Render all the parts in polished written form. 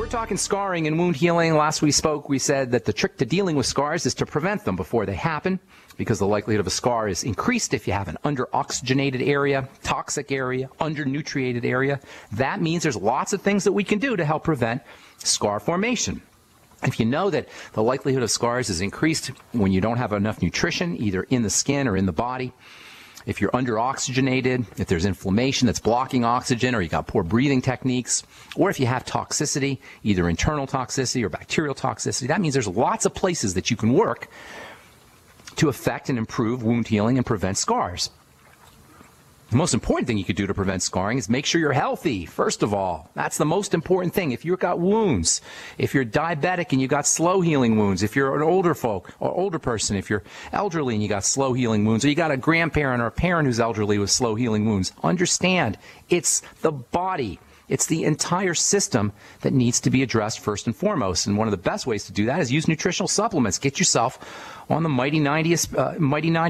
talking scarring and wound healing. Last we spoke, we said that the trick to dealing with scars is to prevent them before they happen, because the likelihood of a scar is increased if you have an under-oxygenated area, toxic area, under-nutriated area. That means there's lots of things that we can do to help prevent scar formation. If you know that the likelihood of scars is increased when you don't have enough nutrition, either in the skin or in the body, if you're under-oxygenated, if there's inflammation that's blocking oxygen, or you got poor breathing techniques, or if you have toxicity, either internal toxicity or bacterial toxicity, that means there's lots of places that you can work to affect and improve wound healing and prevent scars. The most important thing you could do to prevent scarring is make sure you're healthy, first of all. That's the most important thing. If you've got wounds, if you're diabetic and you got slow healing wounds, if you're an older folk or older person, if you're elderly and you got slow healing wounds, or you got a grandparent or a parent who's elderly with slow healing wounds, understand it's the body. It's the entire system that needs to be addressed first and foremost. And one of the best ways to do that is use nutritional supplements. Get yourself on the Mighty 90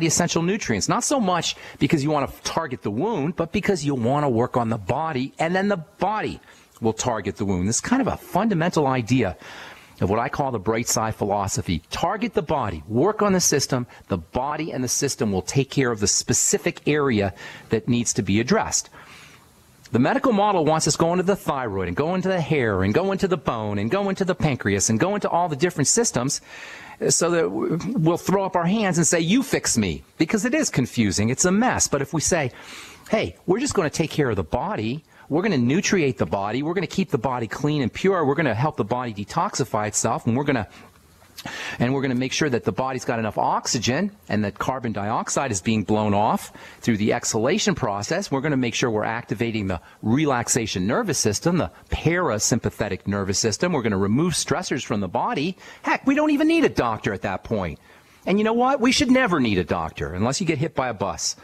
essential nutrients. Not so much because you want to target the wound, but because you want to work on the body, and then the body will target the wound. This is kind of a fundamental idea of what I call the bright side philosophy. Target the body, work on the system, the body and the system will take care of the specific area that needs to be addressed. The medical model wants us going to the thyroid and go into the hair and go into the bone and go into the pancreas and go into all the different systems, so that we'll throw up our hands and say, you fix me, because it is confusing. It's a mess. But if we say, hey, we're just going to take care of the body, we're going to nutriate the body, we're going to keep the body clean and pure, we're going to help the body detoxify itself, and we're going to make sure that the body's got enough oxygen and that carbon dioxide is being blown off through the exhalation process. We're going to make sure we're activating the relaxation nervous system, the parasympathetic nervous system. We're going to remove stressors from the body. Heck, we don't even need a doctor at that point. And you know what? We should never need a doctor unless you get hit by a bus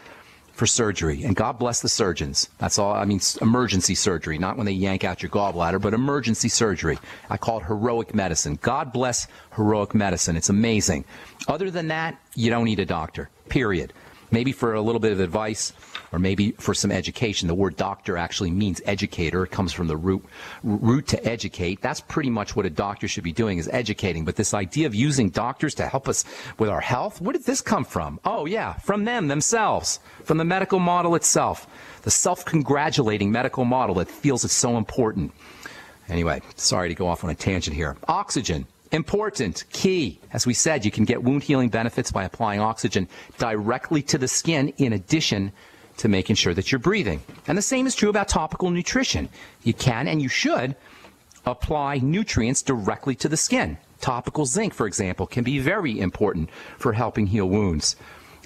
for surgery, and God bless the surgeons. That's all. I mean, emergency surgery, not when they yank out your gallbladder, but emergency surgery. I call it heroic medicine. God bless heroic medicine. It's amazing. Other than that, you don't need a doctor, period. Maybe for a little bit of advice, or maybe for some education. The word doctor actually means educator. It comes from the root to educate. That's pretty much what a doctor should be doing, is educating. But this idea of using doctors to help us with our health, where did this come from? Oh, yeah, from them themselves, from the medical model itself, the self-congratulating medical model that feels it's so important. Anyway, sorry to go off on a tangent here. Oxygen. Important, key. As we said, you can get wound healing benefits by applying oxygen directly to the skin, in addition to making sure that you're breathing. And the same is true about topical nutrition. You can and you should apply nutrients directly to the skin. Topical zinc, for example, can be very important for helping heal wounds.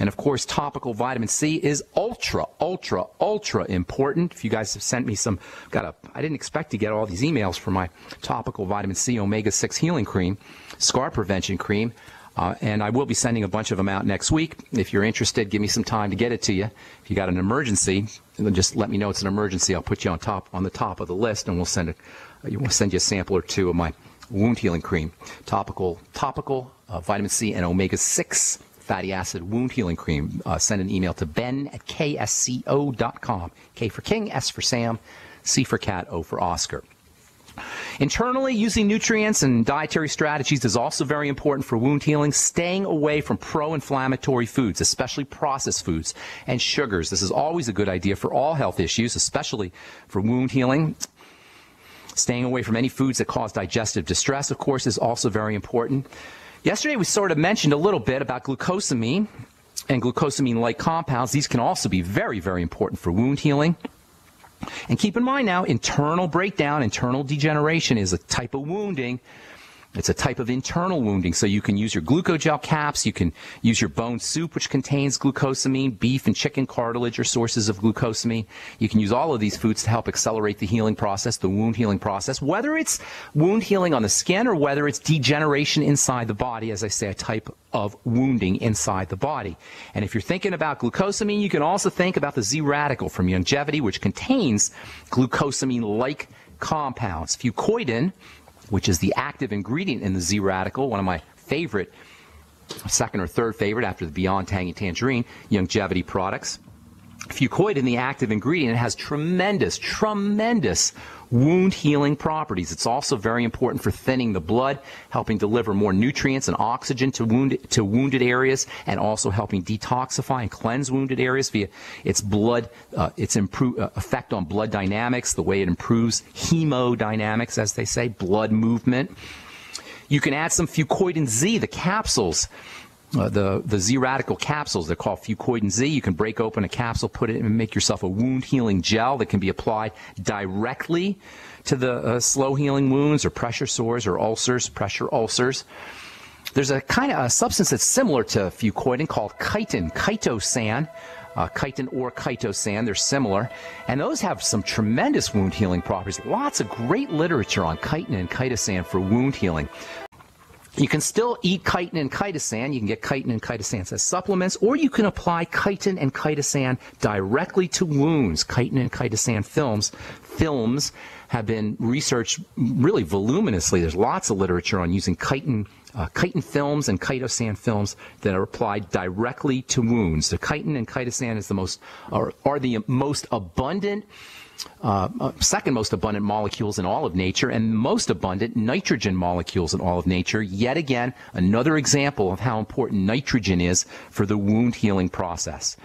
And of course, topical vitamin C is ultra, ultra, ultra important. If you guys have sent me some, I didn't expect to get all these emails for my topical vitamin C omega-6 healing cream, scar prevention cream, and I will be sending a bunch of them out next week. If you're interested, give me some time to get it to you. If you got an emergency, then just let me know it's an emergency. I'll put you on the top of the list, and we'll send you a sample or two of my wound healing cream, topical vitamin C and omega-6 fatty acid wound healing cream. Send an email to ben@ksco.com. K for King, S for Sam, C for Cat, O for Oscar. Internally, using nutrients and dietary strategies is also very important for wound healing. Staying away from pro-inflammatory foods, especially processed foods and sugars. This is always a good idea for all health issues, especially for wound healing. Staying away from any foods that cause digestive distress, of course, is also very important. Yesterday, we sort of mentioned a little bit about glucosamine and glucosamine-like compounds. These can also be very, very important for wound healing. And keep in mind now, internal breakdown, internal degeneration is a type of wounding. It's a type of internal wounding. So you can use your glucogel caps, you can use your bone soup, which contains glucosamine. Beef and chicken cartilage are sources of glucosamine. You can use all of these foods to help accelerate the healing process, the wound healing process, whether it's wound healing on the skin or whether it's degeneration inside the body, as I say, a type of wounding inside the body. And if you're thinking about glucosamine, you can also think about the Z radical from Youngevity, which contains glucosamine-like compounds. Fucoidin, which is the active ingredient in the Z radical, one of my favorite, second or third favorite after the Beyond Tangy tangerine, Youngevity products. Fucoidan, the active ingredient, has tremendous wound healing properties. It's also very important for thinning the blood, helping deliver more nutrients and oxygen to wounded areas, and also helping detoxify and cleanse wounded areas via its effect on blood dynamics, the way it improves hemodynamics, as they say, blood movement. You can add some Fucoidan Z, the capsules. The Z radical capsules, they're called Fucoidan Z. You can break open a capsule, put it in, and make yourself a wound healing gel that can be applied directly to the slow healing wounds or pressure sores or ulcers, pressure ulcers. There's a kind of a substance that's similar to Fucoidan called chitin, chitosan. Chitin or chitosan, they're similar, and those have some tremendous wound healing properties. Lots of great literature on chitin and chitosan for wound healing. You can still eat chitin and chitosan. You can get chitin and chitosan as supplements, or you can apply chitin and chitosan directly to wounds. Chitin and chitosan films have been researched really voluminously. There's lots of literature on using chitin films and chitosan films that are applied directly to wounds. The chitin and chitosan is are the most abundant, second most abundant molecules in all of nature, and most abundant nitrogen molecules in all of nature. Yet again, another example of how important nitrogen is for the wound healing process.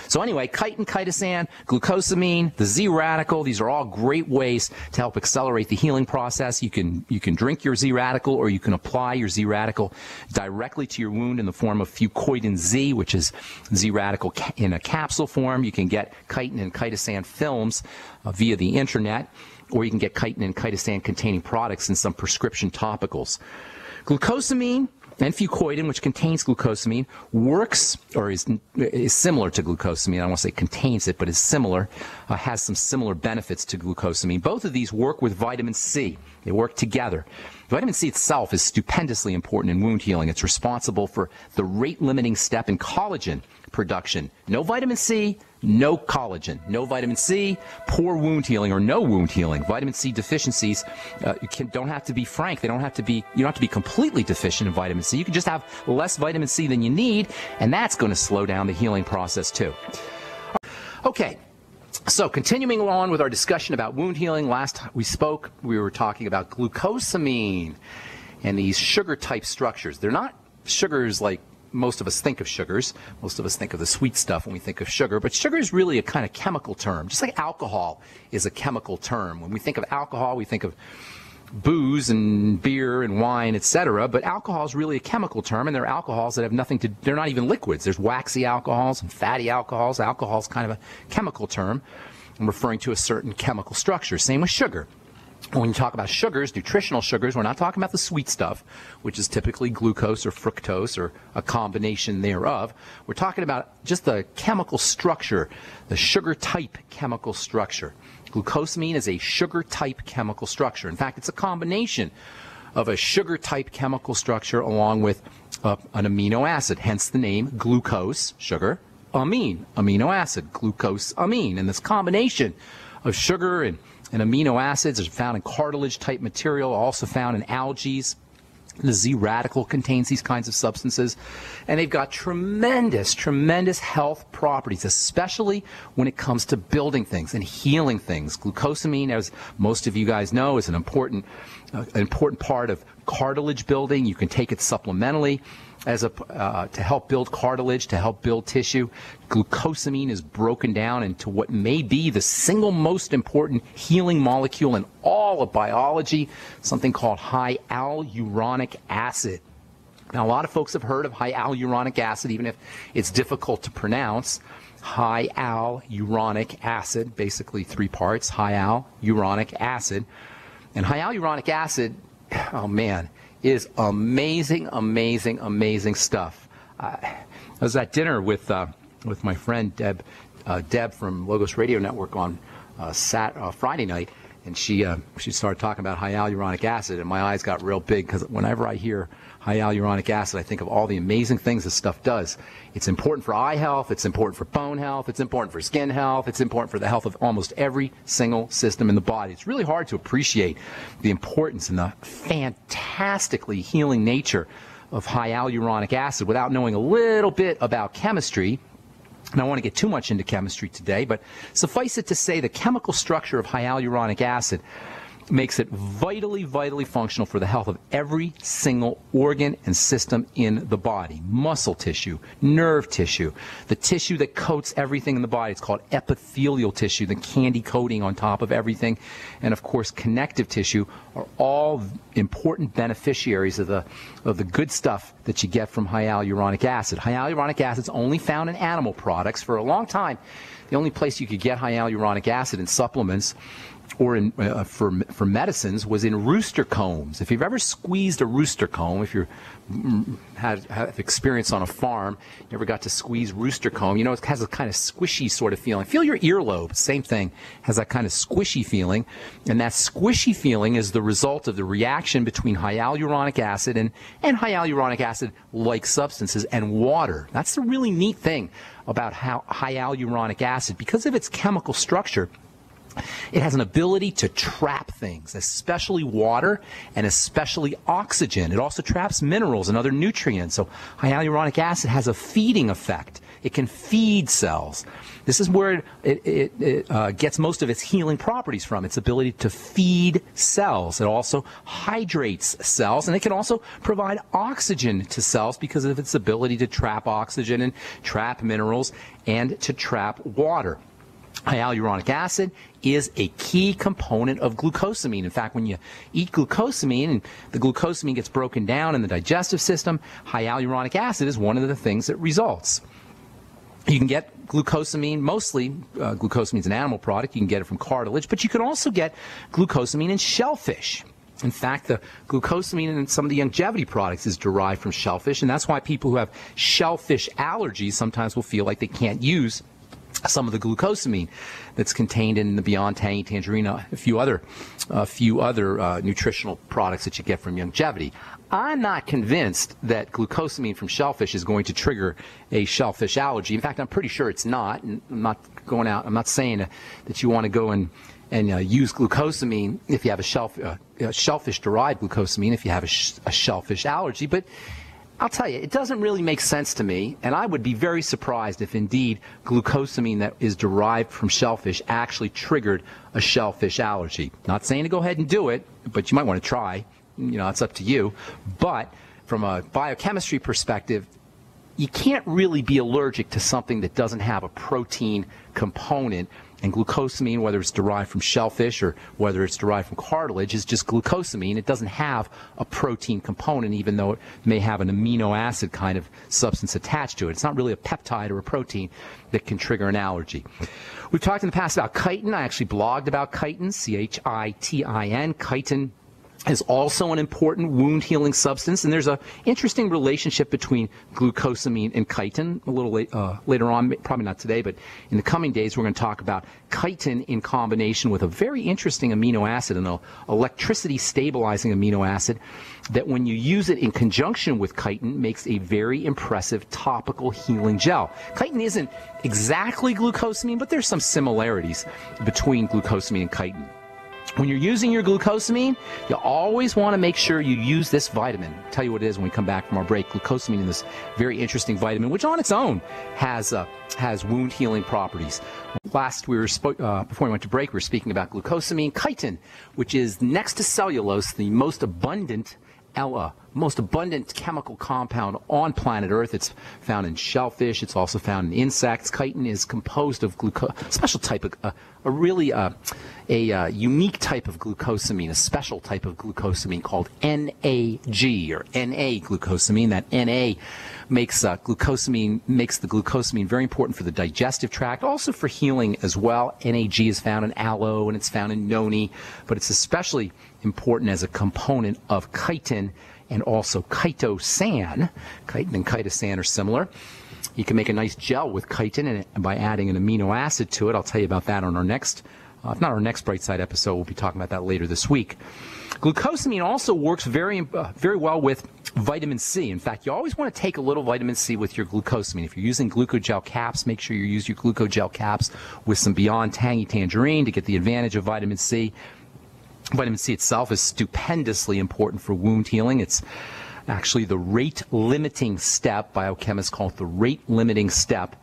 So anyway, chitin, chitosan, glucosamine, the Z radical, these are all great ways to help accelerate the healing process. You can drink your Z radical, or you can apply your Z radical directly to your wound in the form of Fucoidan Z, which is Z radical in a capsule form. You can get chitin and chitosan films via the internet, or you can get chitin and chitosan containing products in some prescription topicals. Glucosamine and Fucoidan, which contains glucosamine, works, or is similar to glucosamine. I don't want to say contains it, but is similar, has some similar benefits to glucosamine. Both of these work with vitamin C. They work together. Vitamin C itself is stupendously important in wound healing. It's responsible for the rate-limiting step in collagen production. No vitamin C, no collagen. No vitamin C, poor wound healing, or no wound healing. Vitamin C deficiencies don't have to be frank. You don't have to be completely deficient in vitamin C. You can just have less vitamin C than you need, and that's going to slow down the healing process too. Okay. So continuing on with our discussion about wound healing, last we spoke, we were talking about glucosamine and these sugar-type structures. They're not sugars like most of us think of sugars. Most of us think of the sweet stuff when we think of sugar, but sugar is really a kind of chemical term, just like alcohol is a chemical term. When we think of alcohol, we think of booze and beer and wine, etc., but alcohol is really a chemical term, and there are alcohols that have nothing to, they're not even liquids. There's waxy alcohols and fatty alcohols. Alcohol is kind of a chemical term. I'm referring to a certain chemical structure. Same with sugar. When you talk about sugars, nutritional sugars, we're not talking about the sweet stuff, which is typically glucose or fructose or a combination thereof. We're talking about just the chemical structure, the sugar-type chemical structure. Glucosamine is a sugar-type chemical structure. In fact, it's a combination of a sugar-type chemical structure along with an amino acid, hence the name glucose, sugar, amine, amino acid, glucosamine. And this combination of sugar and amino acids is found in cartilage-type material, also found in algae. The Z radical contains these kinds of substances, and they've got tremendous health properties, especially when it comes to building things and healing things. Glucosamine, as most of you guys know, is an important part of cartilage building. You can take it supplementally as to help build cartilage, to help build tissue. Glucosamine is broken down into what may be the single most important healing molecule in all of biology, something called hyaluronic acid. Now, a lot of folks have heard of hyaluronic acid, even if it's difficult to pronounce. Hyaluronic acid, basically three parts, hyaluronic acid. And hyaluronic acid, oh man, is amazing stuff. I was at dinner with my friend Deb from Logos Radio Network on Friday night, and she started talking about hyaluronic acid, and my eyes got real big, because whenever I hear hyaluronic acid, I think of all the amazing things this stuff does. It's important for eye health, it's important for bone health, it's important for skin health, it's important for the health of almost every single system in the body. It's really hard to appreciate the importance and the fantastically healing nature of hyaluronic acid without knowing a little bit about chemistry. I don't want to get too much into chemistry today, but suffice it to say the chemical structure of hyaluronic acid makes it vitally, vitally functional for the health of every single organ and system in the body. Muscle tissue, nerve tissue, the tissue that coats everything in the body. It's called epithelial tissue, the candy coating on top of everything. And of course, connective tissue are all important beneficiaries of the good stuff that you get from hyaluronic acid. Hyaluronic acid is only found in animal products. For a long time, the only place you could get hyaluronic acid in supplements or in, for medicines was in rooster combs. If you've ever squeezed a rooster comb, if you have experience on a farm, you ever got to squeeze rooster comb, you know it has a kind of squishy sort of feeling. Feel your earlobe, same thing, has that kind of squishy feeling. And that squishy feeling is the result of the reaction between hyaluronic acid and hyaluronic acid-like substances and water. That's the really neat thing about how hyaluronic acid, because of its chemical structure, it has an ability to trap things, especially water and especially oxygen. It also traps minerals and other nutrients. So hyaluronic acid has a feeding effect. It can feed cells. This is where it gets most of its healing properties from, its ability to feed cells. It also hydrates cells, and it can also provide oxygen to cells because of its ability to trap oxygen and trap minerals and to trap water. Hyaluronic acid is a key component of glucosamine. In fact, when you eat glucosamine and the glucosamine gets broken down in the digestive system, hyaluronic acid is one of the things that results. You can get glucosamine, mostly glucosamine is an animal product. You can get it from cartilage, but you can also get glucosamine in shellfish. In fact, the glucosamine in some of the Youngevity products is derived from shellfish, and that's why people who have shellfish allergies sometimes will feel like they can't use some of the glucosamine that's contained in the Beyond Tangy, tangerine, a few other nutritional products that you get from Youngevity. I'm not convinced that glucosamine from shellfish is going to trigger a shellfish allergy. In fact, I'm pretty sure it's not. And I'm not saying that you want to go and use glucosamine if you have a shellfish-derived glucosamine if you have a shellfish allergy, but I'll tell you, it doesn't really make sense to me, and I would be very surprised if indeed glucosamine that is derived from shellfish actually triggered a shellfish allergy. Not saying to go ahead and do it, but you might want to try. You know, it's up to you. But from a biochemistry perspective, you can't really be allergic to something that doesn't have a protein component. And glucosamine, whether it's derived from shellfish or whether it's derived from cartilage, is just glucosamine. It doesn't have a protein component, even though it may have an amino acid kind of substance attached to it. It's not really a peptide or a protein that can trigger an allergy. We've talked in the past about chitin. I actually blogged about chitin, C-H-I-T-I-N. Chitin is also an important wound healing substance, and there's an interesting relationship between glucosamine and chitin a little later on, probably not today, but in the coming days we're going to talk about chitin in combination with a very interesting amino acid, an electricity stabilizing amino acid that when you use it in conjunction with chitin makes a very impressive topical healing gel. Chitin isn't exactly glucosamine, but there's some similarities between glucosamine and chitin. When you're using your glucosamine, you always want to make sure you use this vitamin. I'll tell you what it is when we come back from our break. Glucosamine is this very interesting vitamin, which on its own has wound healing properties. Last, before we went to break, we were speaking about glucosamine. Chitin, which is next to cellulose, the most abundant chemical compound on planet Earth. It's found in shellfish. It's also found in insects. Chitin is composed of a special type of, a unique type of glucosamine, a special type of glucosamine called NAG, or Na-glucosamine. That Na makes the glucosamine very important for the digestive tract, also for healing as well. NAG is found in aloe and it's found in noni, but it's especially important as a component of chitin and also chitosan. Chitin and chitosan are similar. You can make a nice gel with chitin and by adding an amino acid to it. I'll tell you about that on our next, if not our next Bright Side episode, we'll be talking about that later this week. Glucosamine also works very well with vitamin C. In fact, you always want to take a little vitamin C with your glucosamine. If you're using glucogel caps, make sure you use your glucogel caps with some Beyond Tangy Tangerine to get the advantage of vitamin C. Vitamin C itself is stupendously important for wound healing. It's actually the rate-limiting step. Biochemists call it the rate-limiting step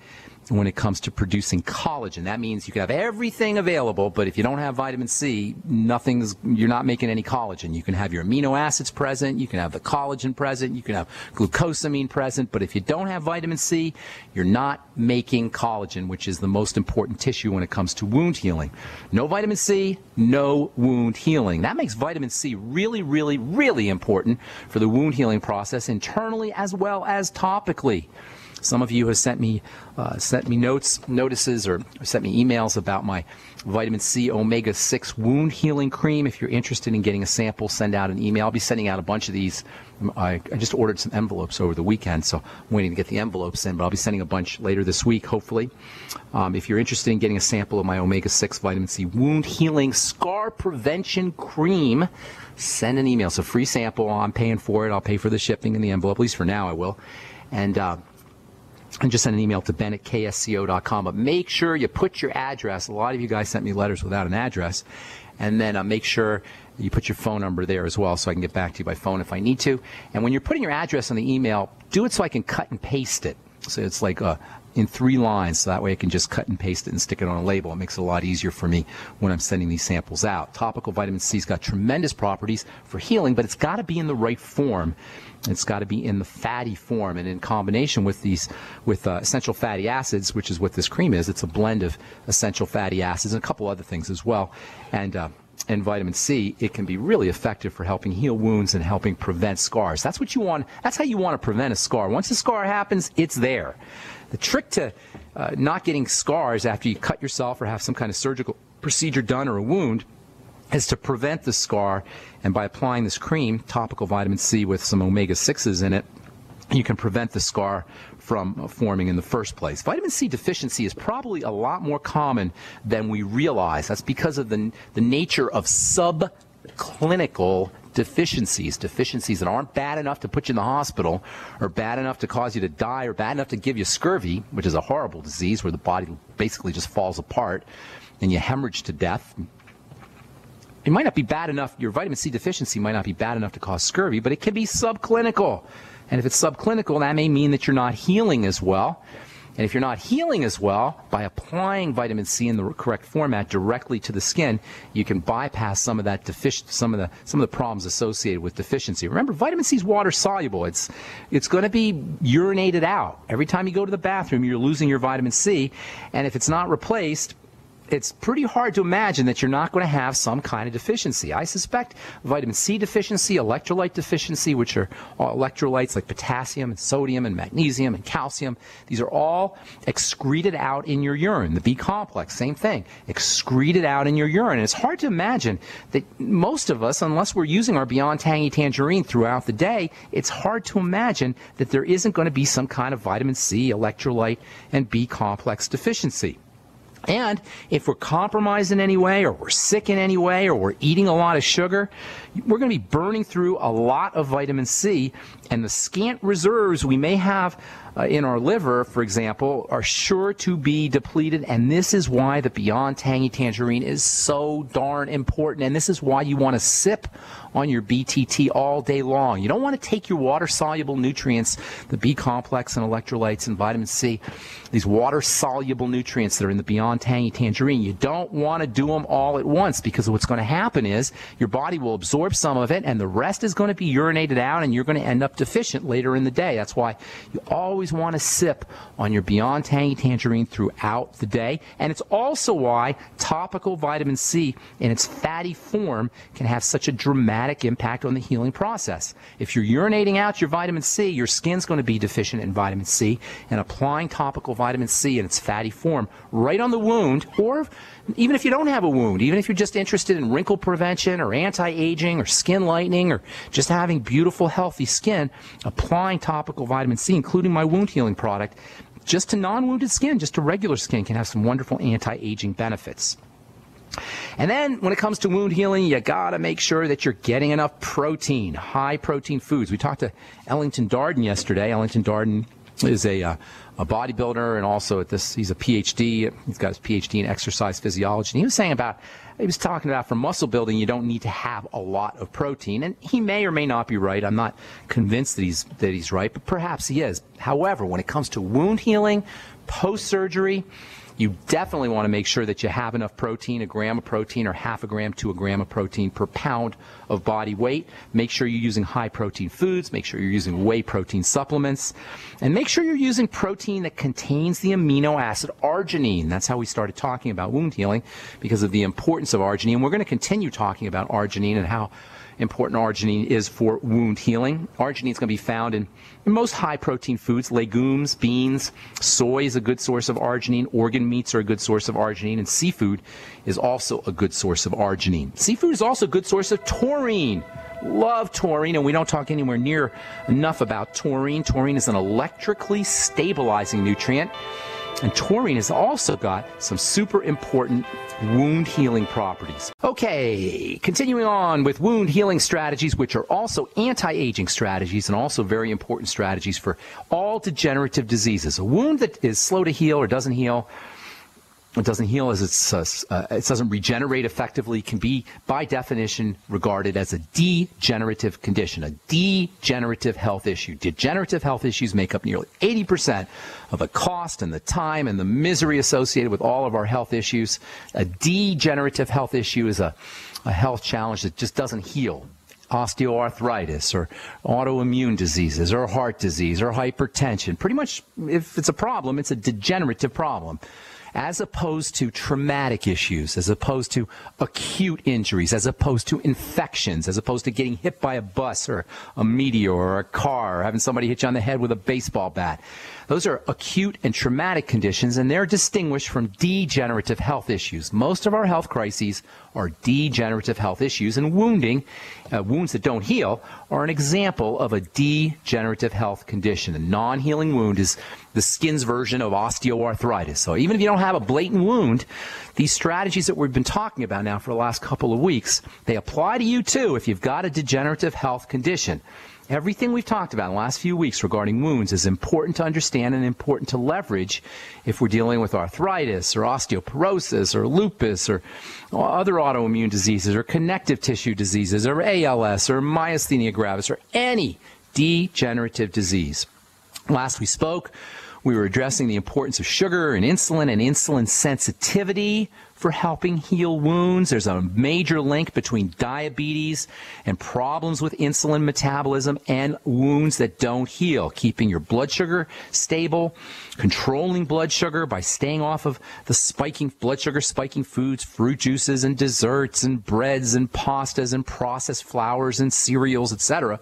when it comes to producing collagen. That means you can have everything available, but if you don't have vitamin C, you're not making any collagen. You can have your amino acids present, you can have the collagen present, you can have glucosamine present, but if you don't have vitamin C, you're not making collagen, which is the most important tissue when it comes to wound healing. No vitamin C, no wound healing. That makes vitamin C really, really, really important for the wound healing process internally as well as topically. Some of you have sent me notices or sent me emails about my vitamin C omega-6 wound healing cream. If you're interested in getting a sample, send out an email. I'll be sending out a bunch of these. I just ordered some envelopes over the weekend, so I'm waiting to get the envelopes in, but I'll be sending a bunch later this week, hopefully. If you're interested in getting a sample of my omega-6 vitamin C wound healing scar prevention cream, send an email. It's a free sample. I'm paying for it. I'll pay for the shipping and the envelope. At least for now I will. And just send an email to ben@ksco.com. But make sure you put your address. A lot of you guys sent me letters without an address. And then make sure you put your phone number there as well so I can get back to you by phone if I need to. And when you're putting your address on the email, do it so I can cut and paste it. So it's like in 3 lines, so that way I can just cut and paste it and stick it on a label. It makes it a lot easier for me when I'm sending these samples out. Topical vitamin C's got tremendous properties for healing, but it's got to be in the right form. It's got to be in the fatty form, and in combination with essential fatty acids, which is what this cream is. It's a blend of essential fatty acids and a couple other things as well. And vitamin C, it can be really effective for helping heal wounds and helping prevent scars. That's what you want. That's how you want to prevent a scar. Once a scar happens, it's there. The trick to not getting scars after you cut yourself or have some kind of surgical procedure done or a wound is to prevent the scar, and by applying this cream, topical vitamin C with some omega-6s in it, you can prevent the scar from forming in the first place. Vitamin C deficiency is probably a lot more common than we realize. That's because of the nature of subclinical deficiencies that aren't bad enough to put you in the hospital or bad enough to cause you to die or bad enough to give you scurvy, which is a horrible disease where the body basically just falls apart and you hemorrhage to death. It might not be bad enough, your vitamin C deficiency might not be bad enough to cause scurvy, but it can be subclinical. And if it's subclinical, that may mean that you're not healing as well. And if you're not healing as well, by applying vitamin C in the correct format directly to the skin, you can bypass some of that some of the problems associated with deficiency. Remember, vitamin C is water soluble. It's going to be urinated out. Every time you go to the bathroom, you're losing your vitamin C, and if it's not replaced, it's pretty hard to imagine that you're not going to have some kind of deficiency. I suspect vitamin C deficiency, electrolyte deficiency, which are electrolytes like potassium and sodium and magnesium and calcium. These are all excreted out in your urine. The B complex, same thing, excreted out in your urine. And it's hard to imagine that most of us, unless we're using our Beyond Tangy tangerine throughout the day, it's hard to imagine that there isn't going to be some kind of vitamin C, electrolyte, and B complex deficiency. And if we're compromised in any way, or we're sick in any way, or we're eating a lot of sugar, we're going to be burning through a lot of vitamin C, and the scant reserves we may have in our liver, for example, are sure to be depleted. And this is why the Beyond Tangy tangerine is so darn important, and this is why you want to sip on your BTT all day long. You don't want to take your water-soluble nutrients, the B complex and electrolytes and vitamin C, these water-soluble nutrients that are in the Beyond Tangy tangerine. You don't want to do them all at once, because what's going to happen is your body will absorb some of it, and the rest is going to be urinated out, and you're going to end up deficient later in the day. That's why you always want to sip on your Beyond Tangy tangerine throughout the day. And it's also why topical vitamin C in its fatty form can have such a dramatic impact on the healing process. If you're urinating out your vitamin C, your skin's going to be deficient in vitamin C, and applying topical vitamin C in its fatty form right on the wound, or even if you don't have a wound, even if you're just interested in wrinkle prevention or anti-aging or skin lightening or just having beautiful, healthy skin, applying topical vitamin C, including my wound healing product, just to non-wounded skin, just to regular skin, can have some wonderful anti-aging benefits. And then when it comes to wound healing, you got to make sure that you're getting enough protein, high protein foods. We talked to Ellington Darden yesterday. Ellington Darden is a bodybuilder, and also he's a PhD. He's got his PhD in exercise physiology. And he was talking about for muscle building, you don't need to have a lot of protein. And he may or may not be right. I'm not convinced that he's right, but perhaps he is. However, when it comes to wound healing, post-surgery, you definitely want to make sure that you have enough protein, 1 gram of protein or half a gram to 1 gram of protein per pound of body weight. Make sure you're using high protein foods. Make sure you're using whey protein supplements. And make sure you're using protein that contains the amino acid arginine. That's how we started talking about wound healing, because of the importance of arginine. We're going to continue talking about arginine and how important arginine is for wound healing. Arginine is going to be found in most high-protein foods, legumes, beans. Soy is a good source of arginine. Organ meats are a good source of arginine. And seafood is also a good source of arginine. Seafood is also a good source of taurine. Love taurine, and we don't talk anywhere near enough about taurine. Taurine is an electrically stabilizing nutrient. And taurine has also got some super important wound healing properties. Okay, continuing on with wound healing strategies, which are also anti-aging strategies and also very important strategies for all degenerative diseases. A wound that is slow to heal or doesn't heal, it doesn't regenerate effectively, can be, by definition, regarded as a degenerative condition, a degenerative health issue. Degenerative health issues make up nearly 80% of the cost and the time and the misery associated with all of our health issues. A degenerative health issue is a health challenge that just doesn't heal. Osteoarthritis or autoimmune diseases or heart disease or hypertension. Pretty much, if it's a problem, it's a degenerative problem. As opposed to traumatic issues, as opposed to acute injuries, as opposed to infections, as opposed to getting hit by a bus or a meteor or a car, or having somebody hit you on the head with a baseball bat. Those are acute and traumatic conditions, and they're distinguished from degenerative health issues. Most of our health crises are degenerative health issues, and wounds that don't heal are an example of a degenerative health condition. A non-healing wound is the skin's version of osteoarthritis. So even if you don't have a blatant wound, these strategies that we've been talking about now for the last couple of weeks, they apply to you too if you've got a degenerative health condition. Everything we've talked about in the last few weeks regarding wounds is important to understand and important to leverage if we're dealing with arthritis or osteoporosis or lupus or other autoimmune diseases or connective tissue diseases or ALS or myasthenia gravis or any degenerative disease. Last we spoke, we were addressing the importance of sugar and insulin sensitivity for helping heal wounds. There's a major link between diabetes and problems with insulin metabolism and wounds that don't heal. Keeping your blood sugar stable, controlling blood sugar by staying off of the blood sugar spiking foods, fruit juices and desserts and breads and pastas and processed flours and cereals, etc.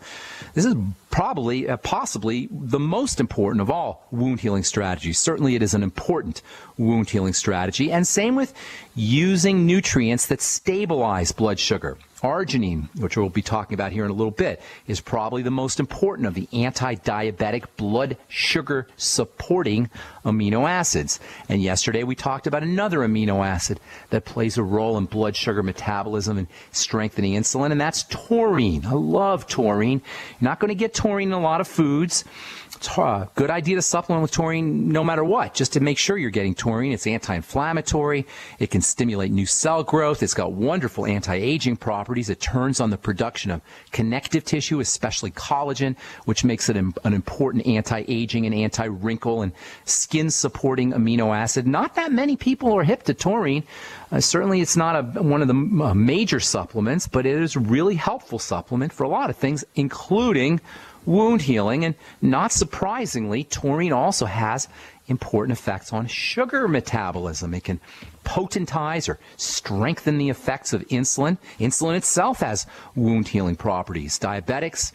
This is possibly the most important of all wound healing strategies. Certainly it is an important wound healing strategy. And same with using nutrients that stabilize blood sugar. Arginine, which we'll be talking about here in a little bit, is probably the most important of the anti-diabetic blood sugar supporting amino acids. And yesterday we talked about another amino acid that plays a role in blood sugar metabolism and strengthening insulin, and that's taurine. I love taurine. You're not going to get taurine in a lot of foods. It's a good idea to supplement with taurine no matter what, just to make sure you're getting taurine. It's anti-inflammatory. It can stimulate new cell growth. It's got wonderful anti-aging properties. It turns on the production of connective tissue, especially collagen, which makes it an important anti-aging and anti-wrinkle and skin-supporting amino acid. Not that many people are hip to taurine. Certainly it's not one of the major supplements, but it is a really helpful supplement for a lot of things, including wound healing. And not surprisingly, taurine also has important effects on sugar metabolism. It can potentize or strengthen the effects of insulin. Insulin itself has wound healing properties. Diabetics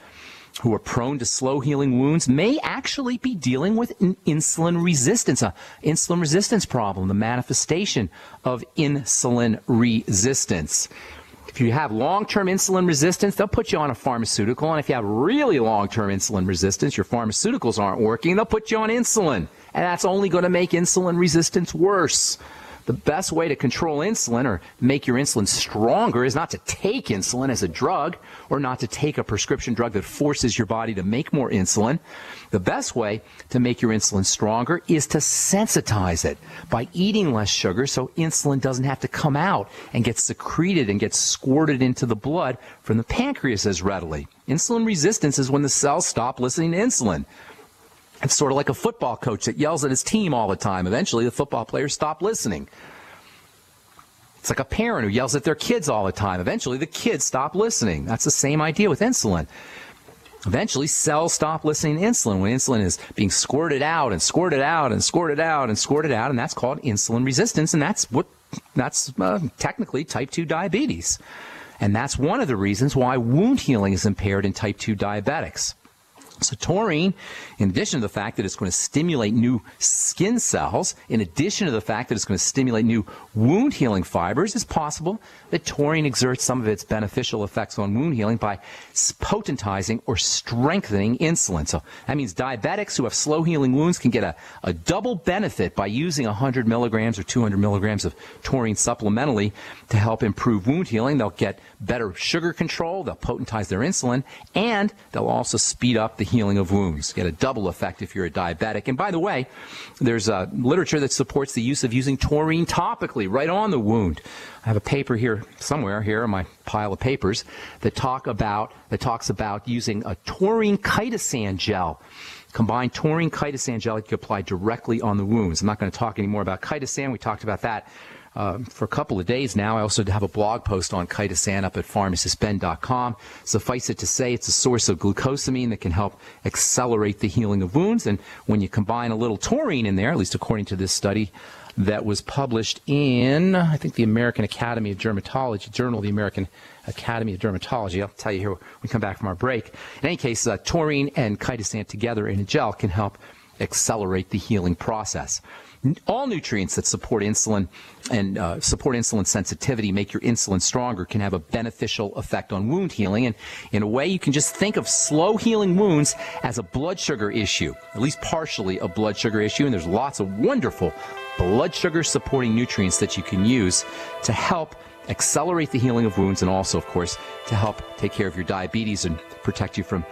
who are prone to slow healing wounds may actually be dealing with an insulin resistance problem, the manifestation of insulin resistance. If you have long-term insulin resistance, they'll put you on a pharmaceutical. And if you have really long-term insulin resistance, your pharmaceuticals aren't working, they'll put you on insulin. And that's only going to make insulin resistance worse. The best way to control insulin or make your insulin stronger is not to take insulin as a drug or not to take a prescription drug that forces your body to make more insulin. The best way to make your insulin stronger is to sensitize it by eating less sugar so insulin doesn't have to come out and get secreted and get squirted into the blood from the pancreas as readily. Insulin resistance is when the cells stop listening to insulin. It's sort of like a football coach that yells at his team all the time. Eventually, the football players stop listening. It's like a parent who yells at their kids all the time. Eventually, the kids stop listening. That's the same idea with insulin. Eventually, cells stop listening to insulin when insulin is being squirted out and squirted out and squirted out and squirted out, and that's called insulin resistance, and that's technically type 2 diabetes. And that's one of the reasons why wound healing is impaired in type 2 diabetics. So taurine, in addition to the fact that it's going to stimulate new skin cells, in addition to the fact that it's going to stimulate new wound healing fibers, it's possible that taurine exerts some of its beneficial effects on wound healing by potentizing or strengthening insulin. So that means diabetics who have slow healing wounds can get a double benefit by using 100 milligrams or 200 milligrams of taurine supplementally to help improve wound healing. They'll get better sugar control, they'll potentize their insulin, and they'll also speed up the healing of wounds. Get a double effect if you're a diabetic. And by the way, there's literature that supports the use of using taurine topically right on the wound. I have a paper here somewhere here in my pile of papers that talks about using a taurine chitosan gel. Combined taurine chitosan gel you can apply directly on the wounds. I'm not going to talk anymore about chitosan. We talked about that for a couple of days now. I also have a blog post on chitosan up at pharmacistben.com. Suffice it to say, it's a source of glucosamine that can help accelerate the healing of wounds. And when you combine a little taurine in there, at least according to this study that was published in, I think, the American Academy of Dermatology, Journal of the American Academy of Dermatology. I'll tell you here when we come back from our break. In any case, taurine and chitosan together in a gel can help accelerate the healing process. All nutrients that support insulin and support insulin sensitivity, make your insulin stronger, can have a beneficial effect on wound healing. And in a way, you can just think of slow healing wounds as a blood sugar issue, at least partially a blood sugar issue. And there's lots of wonderful blood sugar supporting nutrients that you can use to help accelerate the healing of wounds and also, of course, to help take care of your diabetes and protect you from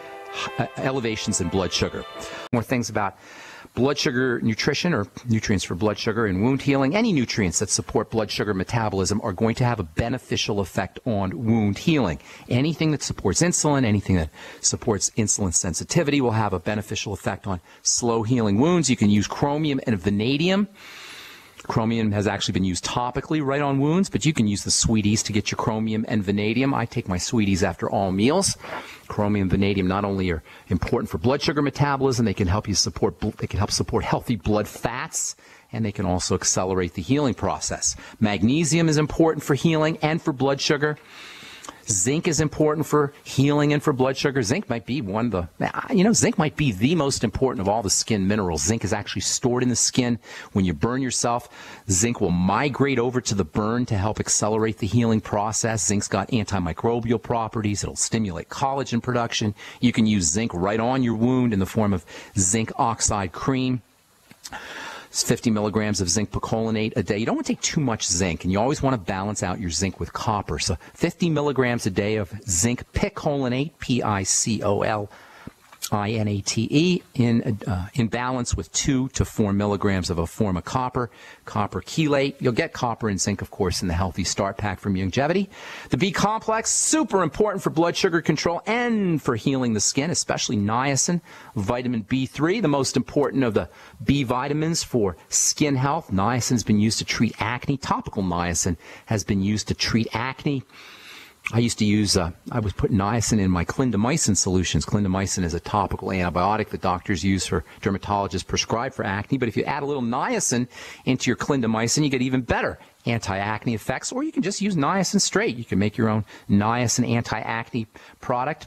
elevations in blood sugar. More things about blood sugar nutrition or nutrients for blood sugar and wound healing. Any nutrients that support blood sugar metabolism are going to have a beneficial effect on wound healing. Anything that supports insulin, anything that supports insulin sensitivity will have a beneficial effect on slow healing wounds. You can use chromium and vanadium. Chromium has actually been used topically right on wounds, but you can use the Sweeties to get your chromium and vanadium. I take my Sweeties after all meals. Chromium and vanadium not only are important for blood sugar metabolism, they can help support healthy blood fats, and they can also accelerate the healing process. Magnesium is important for healing and for blood sugar. Zinc is important for healing and for blood sugar. Zinc might be zinc might be the most important of all the skin minerals. Zinc is actually stored in the skin. When you burn yourself, zinc will migrate over to the burn to help accelerate the healing process. Zinc's got antimicrobial properties. It'll stimulate collagen production. You can use zinc right on your wound in the form of zinc oxide cream. It's 50 milligrams of zinc picolinate a day. You don't want to take too much zinc, and you always want to balance out your zinc with copper. So 50 milligrams a day of zinc picolinate, Picolinate, in balance with 2 to 4 milligrams of a form of copper, copper chelate. You'll get copper and zinc, of course, in the Healthy Start Pack from Youngevity. The B complex, super important for blood sugar control and for healing the skin, especially niacin. Vitamin B3, the most important of the B vitamins for skin health. Niacin's been used to treat acne. Topical niacin has been used to treat acne. I used to use, I was putting niacin in my clindamycin solutions. Clindamycin is a topical antibiotic that doctors use for dermatologists prescribed for acne. But if you add a little niacin into your clindamycin, you get even better anti-acne effects, or you can just use niacin straight. You can make your own niacin anti-acne product,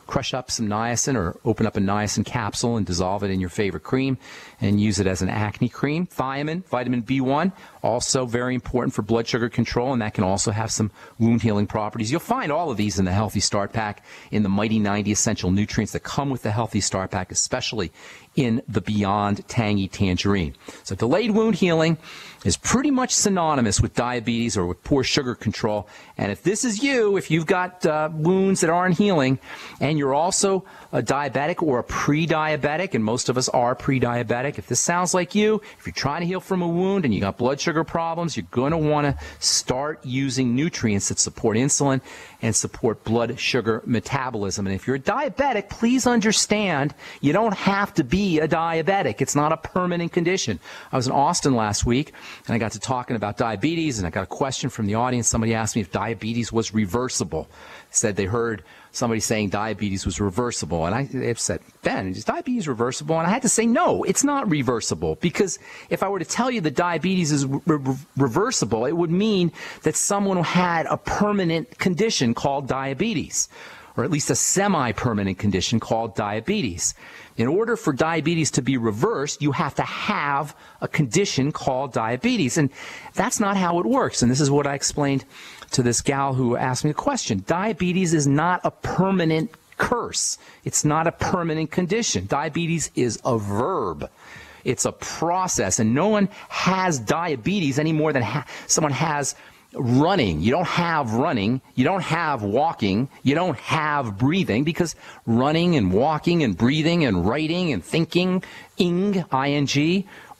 crush up some niacin or open up a niacin capsule and dissolve it in your favorite cream and use it as an acne cream. Thiamine, vitamin B1, also very important for blood sugar control, and that can also have some wound healing properties. You'll find all of these in the Healthy Start Pack, in the Mighty 90 essential nutrients that come with the Healthy Start Pack, especially in the Beyond Tangy Tangerine. So delayed wound healing is pretty much synonymous with diabetes or with poor sugar control. And if this is you, if you've got wounds that aren't healing, and you're also a diabetic or a pre-diabetic, and most of us are pre-diabetic, if this sounds like you, if you're trying to heal from a wound and you got blood sugar problems, you're going to want to start using nutrients that support insulin and support blood sugar metabolism. And if you're a diabetic, please understand you don't have to be a diabetic. It's not a permanent condition. I was in Austin last week, and I got to talking about diabetes, and I got a question from the audience. Somebody asked me if diabetes was reversible. Said they heard somebody saying diabetes was reversible. And they said, Ben, is diabetes reversible? And I had to say, no, it's not reversible. Because if I were to tell you that diabetes is reversible, it would mean that someone had a permanent condition called diabetes, or at least a semi-permanent condition called diabetes. In order for diabetes to be reversed, you have to have a condition called diabetes. And that's not how it works. And this is what I explained to this gal who asked me the question. Diabetes is not a permanent curse. It's not a permanent condition. Diabetes is a verb. It's a process. And no one has diabetes any more than someone has running. You don't have running, you don't have walking, you don't have breathing, because running and walking and breathing and writing and thinking, ing,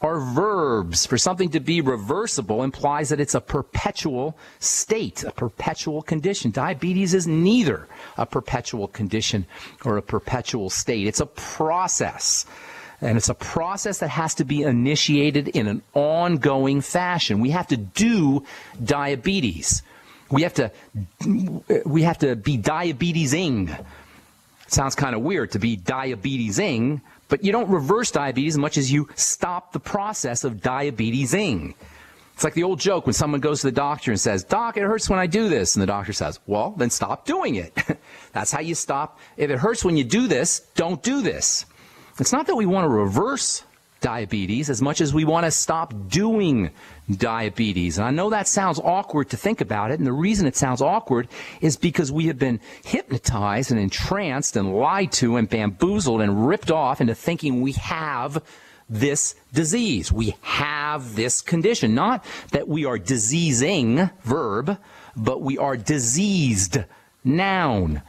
are verbs. For something to be reversible implies that it's a perpetual state, a perpetual condition. Diabetes is neither a perpetual condition or a perpetual state. It's a process. And it's a process that has to be initiated in an ongoing fashion. We have to do diabetes. We have to be diabetesing. It sounds kind of weird to be diabetesing, but you don't reverse diabetes as much as you stop the process of diabetesing. It's like the old joke when someone goes to the doctor and says, Doc, it hurts when I do this. And the doctor says, well, then stop doing it. That's how you stop. If it hurts when you do this, don't do this. It's not that we want to reverse diabetes as much as we want to stop doing diabetes. And I know that sounds awkward to think about it, and the reason it sounds awkward is because we have been hypnotized and entranced and lied to and bamboozled and ripped off into thinking we have this disease. We have this condition. Not that we are diseasing, verb, but we are diseased, noun.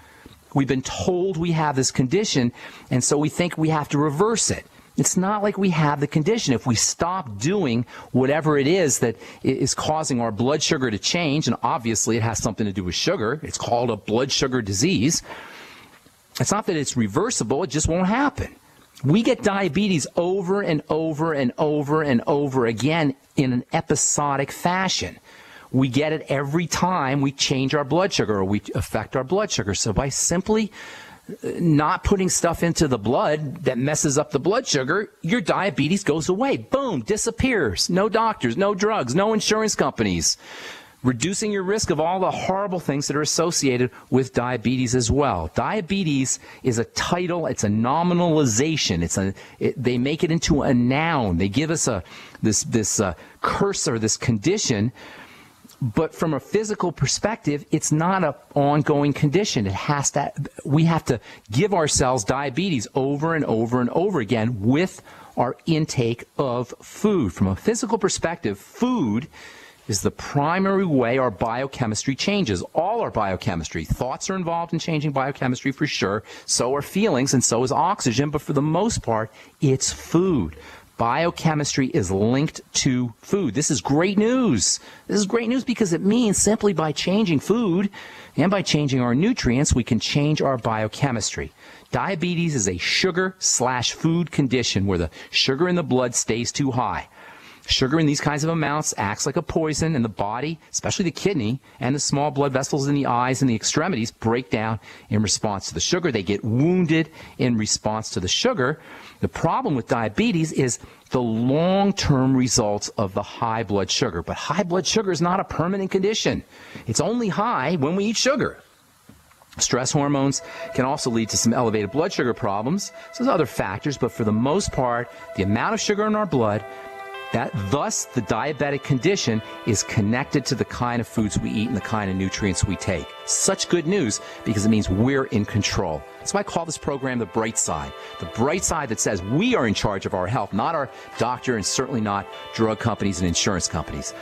We've been told we have this condition, and so we think we have to reverse it. It's not like we have the condition. If we stop doing whatever it is that is causing our blood sugar to change, and obviously it has something to do with sugar, it's called a blood sugar disease. It's not that it's reversible, it just won't happen. We get diabetes over and over and over and over again in an episodic fashion. We get it every time we change our blood sugar or we affect our blood sugar. So by simply not putting stuff into the blood that messes up the blood sugar, your diabetes goes away. Boom, disappears. No doctors, no drugs, no insurance companies. Reducing your risk of all the horrible things that are associated with diabetes as well. Diabetes is a title, it's a nominalization. They make it into a noun. They give us this cursor, this condition. But from a physical perspective, it's not an ongoing condition. We have to give ourselves diabetes over and over and over again with our intake of food. From a physical perspective, food is the primary way our biochemistry changes. All our biochemistry. Thoughts are involved in changing biochemistry for sure. So are feelings, and so is oxygen. But for the most part, it's food. Biochemistry is linked to food. This is great news. This is great news because it means simply by changing food and by changing our nutrients, we can change our biochemistry. Diabetes is a sugar/food condition where the sugar in the blood stays too high. Sugar in these kinds of amounts acts like a poison, and the body, especially the kidney and the small blood vessels in the eyes and the extremities, break down in response to the sugar. They get wounded in response to the sugar. The problem with diabetes is the long-term results of the high blood sugar. But high blood sugar is not a permanent condition. It's only high when we eat sugar. Stress hormones can also lead to some elevated blood sugar problems. So there's other factors, but for the most part, the amount of sugar in our blood, thus the diabetic condition is connected to the kind of foods we eat and the kind of nutrients we take. Such good news, because it means we're in control. That's why I call this program the bright side. The bright side that says we are in charge of our health, not our doctor and certainly not drug companies and insurance companies.